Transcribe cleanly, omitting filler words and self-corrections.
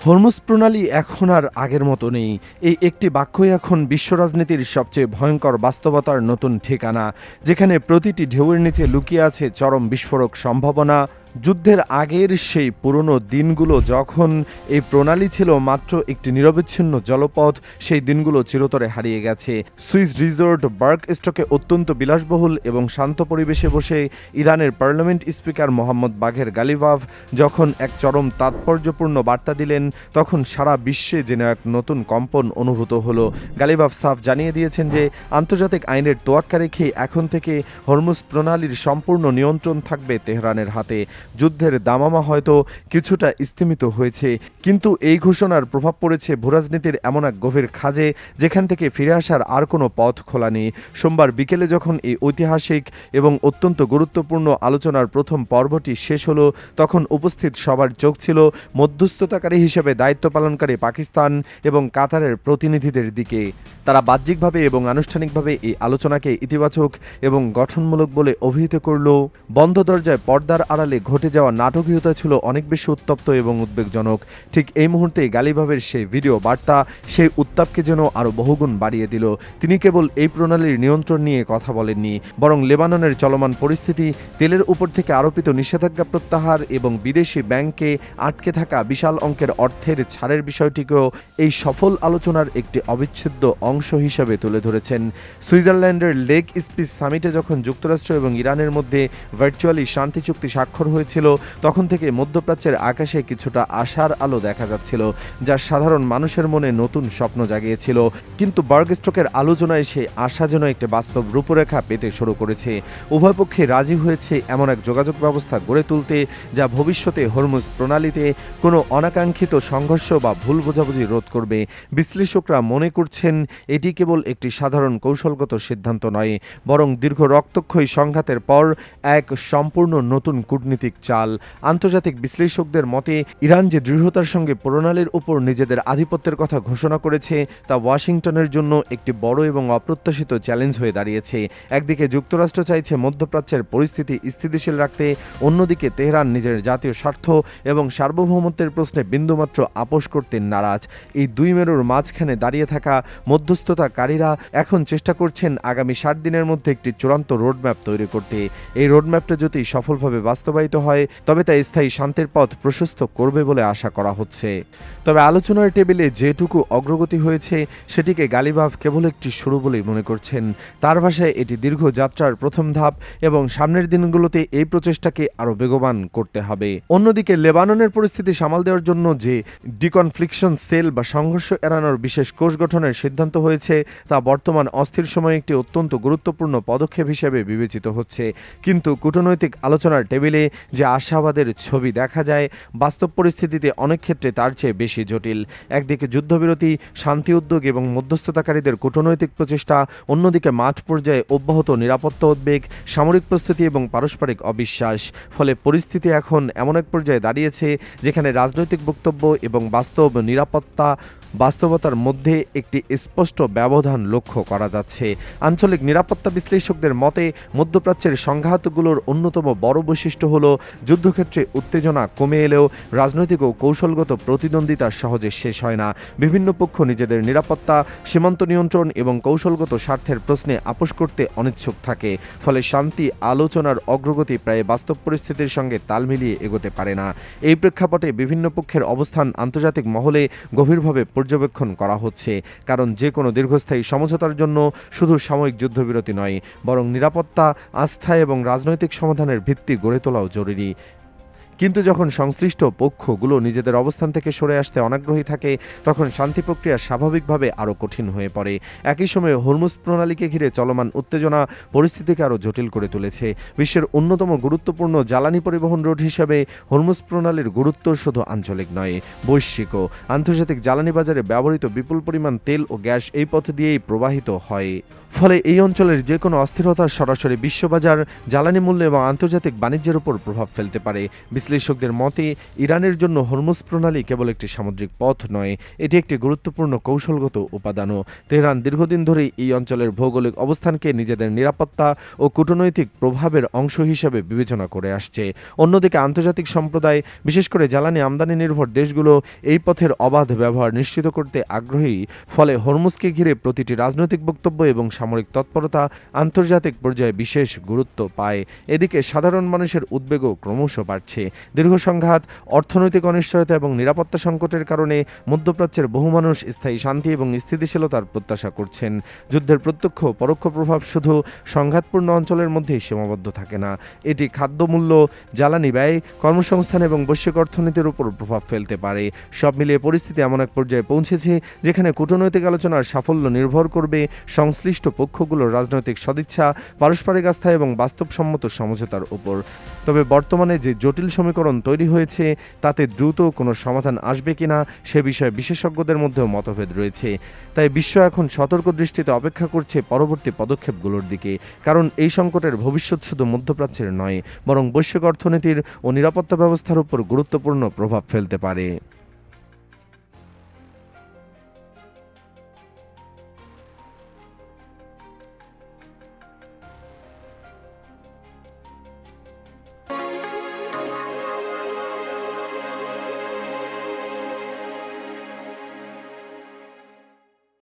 Hormuz প্রণালী এখন আর আগের মতো নেই। এই একটি বাক্যই এখন বিশ্ব রাজনীতির সবচেয়ে ভয়ঙ্কর বাস্তবতার নতুন ঠিকানা, যেখানে প্রতিটি ঢেউয়ের নিচে লুকিয়ে আছে চরম বিস্ফোরক সম্ভাবনা। যুদ্ধের আগের সেই পুরনো দিনগুলো, যখন এই প্রণালী ছিল মাত্র একটি নিরবিচ্ছিন্ন জলপথ, সেই দিনগুলো চিরতরে হারিয়ে গেছে। সুইস রিসোর্ট বার্গ স্টকে অত্যন্ত বিলাসবহুল এবং শান্ত পরিবেশে বসে ইরানের পার্লামেন্ট স্পিকার মোহাম্মদ বাঘের গালিভাভ যখন এক চরম তাৎপর্যপূর্ণ বার্তা দিলেন, তখন সারা বিশ্বে যেন এক নতুন কম্পন অনুভূত হলো। গালিভাভ সাফ জানিয়ে দিয়েছেন যে আন্তর্জাতিক আইনের তোয়াক্কা রেখে এখন থেকে হরমুজ প্রণালীর সম্পূর্ণ নিয়ন্ত্রণ থাকবে তেহরানের হাতে। যুদ্ধের দামামা হয়তো কিছুটা স্তিমিত হয়েছে, কিন্তু এই ঘোষণার প্রভাব পড়েছে ভূরাজনীতির এমন এক গভীর খাঁজে, যেখান থেকে ফিরে আসার আর কোনো পথ খোলা নেই। সোমবার বিকেলে যখন এই ঐতিহাসিক এবং অত্যন্ত গুরুত্বপূর্ণ আলোচনার প্রথম পর্বটি শেষ হলো, তখন উপস্থিত সবার চোখ ছিল মধ্যস্থতাকারী হিসেবে দায়িত্ব পালনকারী পাকিস্তান এবং কাতারের প্রতিনিধিদের দিকে। তারা বাহ্যিকভাবে এবং আনুষ্ঠানিকভাবে এই আলোচনাকে ইতিবাচক এবং গঠনমূলক বলে অভিহিত করল। বন্ধ দরজায় পর্দার আড়ালে ঘটে যাওয়া নাটকীয়তা ছিল অনেক বেশি উত্তপ্ত এবং উদ্বেগজনক। ঠিক এই মুহূর্তে গালিভাভের সেই ভিডিও বার্তা সেই উত্তাপকে যেন আরও বহুগুণ বাড়িয়ে দিল। তিনি কেবল এই প্রণালীর নিয়ন্ত্রণ নিয়ে কথা বলেননি, বরং লেবাননের চলমান পরিস্থিতি, তেলের উপর থেকে আরোপিত নিষেধাজ্ঞা প্রত্যাহার এবং বিদেশি ব্যাংকে আটকে থাকা বিশাল অঙ্কের অর্থের ছাড়ের বিষয়টিকেও এই সফল আলোচনার একটি অবিচ্ছেদ্য অংশ হিসেবে তুলে ধরেছেন। সুইজারল্যান্ডের লেক স্পিচ সামিটে যখন যুক্তরাষ্ট্র এবং ইরানের মধ্যে ভার্চুয়ালি শান্তি চুক্তি স্বাক্ষর হয়েছিল, তখন থেকে মধ্যপ্রাচ্যের আকাশে কিছুটা আশার আলো দেখা যাচ্ছিল, যা সাধারণ মানুষের মনে নতুন স্বপ্ন জাগিয়েছিল। কিন্তু বার্গ স্ট্রোকের আলোচনায় সেই আশা যেন একটি বাস্তব রূপরেখা পেতে শুরু করেছে। উভয় পক্ষে রাজি হয়েছে এমন এক যোগাযোগ ব্যবস্থা গড়ে তুলতে, যা ভবিষ্যতে হরমুজ প্রণালীতে কোনো অনাকাঙ্ক্ষিত সংঘর্ষ বা ভুল বোঝাবুঝি রোধ করবে। বিশ্লেষকরা মনে করছেন এটি কেবল একটি সাধারণ কৌশলগত সিদ্ধান্ত নয়, বরং দীর্ঘ রক্তক্ষয়ী সংঘাতের পর এক সম্পূর্ণ নতুন কূটনীতিক চাল। আন্তর্জাতিক বিশ্লেষকদের মতে, ইরান যে দৃঢ়তার সঙ্গে প্রণালীর উপর নিজেদের আধিপত্যের কথা ঘোষণা করেছে, তা ওয়াশিংটনের জন্য একটি বড় এবং অপ্রত্যাশিত চ্যালেঞ্জ হয়ে দাঁড়িয়েছে। একদিকে যুক্তরাষ্ট্র চাইছে মধ্যপ্রাচ্যের পরিস্থিতি স্থিতিশীল রাখতে, অন্যদিকে তেহরান নিজের জাতীয় স্বার্থ এবং সার্বভৌমত্বের প্রশ্নে বিন্দুমাত্র আপোষ করতে নারাজ। এই দুই মেরুর মাঝখানে দাঁড়িয়ে থাকা মধ্যস্থতাকারীরা এখন চেষ্টা করছেন আগামী 60 দিনের মধ্যে একটি চূড়ান্ত রোডম্যাপ তৈরি করতে। এই রোডম্যাপটা যদি সফলভাবে বাস্তবায়িত হয়, তবে তা স্থায়ী শান্তির পথ প্রশস্ত করবে বলে আশা করা হচ্ছে। তবে আলোচনার টেবিলে যেটুকু অগ্রগতি হয়েছে, সেটিকে গালিভাভ কেবল একটি শুরু বলেই মনে করছেন। তার ভাষায় এটি দীর্ঘ যাত্রার প্রথম ধাপ এবং সামনের দিনগুলোতে এই প্রচেষ্টাকে আরও বেগবান করতে হবে। অন্যদিকে লেবাননের পরিস্থিতি সামাল দেওয়ার জন্য যে ডিকনফ্লিকশন সেল বা সংঘর্ষ এড়ানোর বিশেষ কোষ গঠনের সিদ্ধান্ত হয়েছে, তা বর্তমান অস্থির সময়ে একটি অত্যন্ত গুরুত্বপূর্ণ পদক্ষেপ হিসেবে বিবেচিত হচ্ছে। কিন্তু কূটনৈতিক আলোচনার টেবিলে যে আশাবাদের ছবি দেখা যায়, বাস্তব পরিস্থিতিতে অনেক ক্ষেত্রে তার চেয়ে বেশি জটিল। একদিকে যুদ্ধবিরতি, শান্তি উদ্যোগ এবং মধ্যস্থতাকারীদের কূটনৈতিক প্রচেষ্টা, অন্যদিকে মাঠ পর্যায়ে অব্যাহত নিরাপত্তা উদ্বেগ, সামরিক প্রস্তুতি এবং পারস্পরিক অবিশ্বাস। ফলে পরিস্থিতি এখন এমন এক পর্যায়ে দাঁড়িয়েছে, যেখানে রাজনৈতিক বক্তব্য এবং বাস্তবতার মধ্যে একটি স্পষ্ট ব্যবধান লক্ষ্য করা যাচ্ছে। আঞ্চলিক নিরাপত্তা বিশ্লেষকদের মতে, মধ্যপ্রাচ্যের সংঘাতগুলোর অন্যতম বড় বৈশিষ্ট্য হল যুদ্ধক্ষেত্রে উত্তেজনা কমে এলেও রাজনৈতিক ও কৌশলগত প্রতিদ্বন্দ্বিতা সহজে শেষ হয় না। বিভিন্ন পক্ষ নিজেদের নিরাপত্তা, সীমান্ত নিয়ন্ত্রণ এবং কৌশলগত স্বার্থের প্রশ্নে আপোষ করতে অনিচ্ছুক থাকে। ফলে শান্তি আলোচনার অগ্রগতি প্রায় বাস্তব পরিস্থিতির সঙ্গে তাল মিলিয়ে এগোতে পারে না। এই প্রেক্ষাপটে বিভিন্ন পক্ষের অবস্থান আন্তর্জাতিক মহলে গভীরভাবে পর্যবেক্ষণ করা হচ্ছে, কারণ যে কোনো দীর্ঘস্থায়ী সমঝোতার জন্য শুধু সাময়িক যুদ্ধবিরতি নয়, বরং নিরাপত্তা, আস্থা এবং রাজনৈতিক সমাধানের ভিত্তি গড়ে তোলাও জরুরি। কিন্তু যখন সংশ্লিষ্ট পক্ষগুলো নিজেদের অবস্থান থেকে সরে আসতে অনাগ্রহী থাকে, তখন শান্তি প্রক্রিয়া স্বাভাবিকভাবে আরও কঠিন হয়ে পড়ে। একই সময়ে হরমুজ প্রণালীকে ঘিরে চলমান উত্তেজনা পরিস্থিতিকে আরও জটিল করে তুলেছে। বিশ্বের অন্যতম গুরুত্বপূর্ণ জ্বালানি পরিবহন রোড হিসেবে হরমুজ প্রণালীর গুরুত্ব শুধু আঞ্চলিক নয়, বৈশ্বিকও। আন্তর্জাতিক জ্বালানি বাজারে ব্যবহৃত বিপুল পরিমাণ তেল ও গ্যাস এই পথ দিয়েই প্রবাহিত হয়। ফলে এই অঞ্চলের যে কোনো অস্থিরতা সরাসরি বিশ্ববাজার, জ্বালানি মূল্য এবং আন্তর্জাতিক বাণিজ্যের উপর প্রভাব ফেলতে পারে। বিশ্লেষকদের মতে ইরানের জন্য হরমুজ প্রণালী কেবল একটি সামুদ্রিক পথ নয়, এটি একটি গুরুত্বপূর্ণ কৌশলগত উপাদানও। তেহরান দীর্ঘদিন ধরেই এই অঞ্চলের ভৌগোলিক অবস্থানকে নিজেদের নিরাপত্তা ও কূটনৈতিক প্রভাবের অংশ হিসেবে বিবেচনা করে আসছে। অন্যদিকে আন্তর্জাতিক সম্প্রদায়, বিশেষ করে জ্বালানি আমদানি নির্ভর দেশগুলো এই পথের অবাধ ব্যবহার নিশ্চিত করতে আগ্রহী। ফলে হরমুজকে ঘিরে প্রতিটি রাজনৈতিক বক্তব্য এবং সামরিক তৎপরতা আন্তর্জাতিক পর্যায়ে বিশেষ গুরুত্ব পায়। এদিকে সাধারণ মানুষের উদ্বেগও ক্রমশ বাড়ছে। দীর্ঘ সংঘাত, অর্থনৈতিক অনিশ্চয়তা এবং নিরাপত্তা সংকটের কারণে মধ্যপ্রাচ্যের বহু মানুষ স্থায়ী শান্তি এবং স্থিতিশীলতার প্রত্যাশা করছেন। যুদ্ধের প্রত্যক্ষ পরোক্ষ প্রভাব শুধু সংঘাতপূর্ণ অঞ্চলের মধ্যেই সীমাবদ্ধ থাকে না, এটি খাদ্যমূল্য, জ্বালানি ব্যয়, কর্মসংস্থান এবং বৈশ্বিক অর্থনীতির উপর প্রভাব ফেলতে পারে। সব মিলিয়ে পরিস্থিতি এমন এক পর্যায়ে পৌঁছেছে যেখানে কূটনৈতিক আলোচনার সাফল্য নির্ভর করবে সংশ্লিষ্ট পক্ষগুলোর রাজনৈতিক সদিচ্ছা, পারস্পরিক আস্থা এবং বাস্তবসম্মত সমঝোতার উপর। তবে বর্তমানে যে জটিল সমীকরণ তৈরি হয়েছে তাতে দ্রুত কোনো সমাধান আসবে কিনা সে বিষয়ে বিশেষজ্ঞদের মধ্যেও মতভেদ রয়েছে। তাই বিশ্ব এখন সতর্ক দৃষ্টিতে অপেক্ষা করছে পরবর্তী পদক্ষেপগুলোর দিকে, কারণ এই সংকটের ভবিষ্যৎ শুধু মধ্যপ্রাচ্যের নয়, বরং বৈশ্বিক অর্থনীতির ও নিরাপত্তা ব্যবস্থার উপর গুরুত্বপূর্ণ প্রভাব ফেলতে পারে।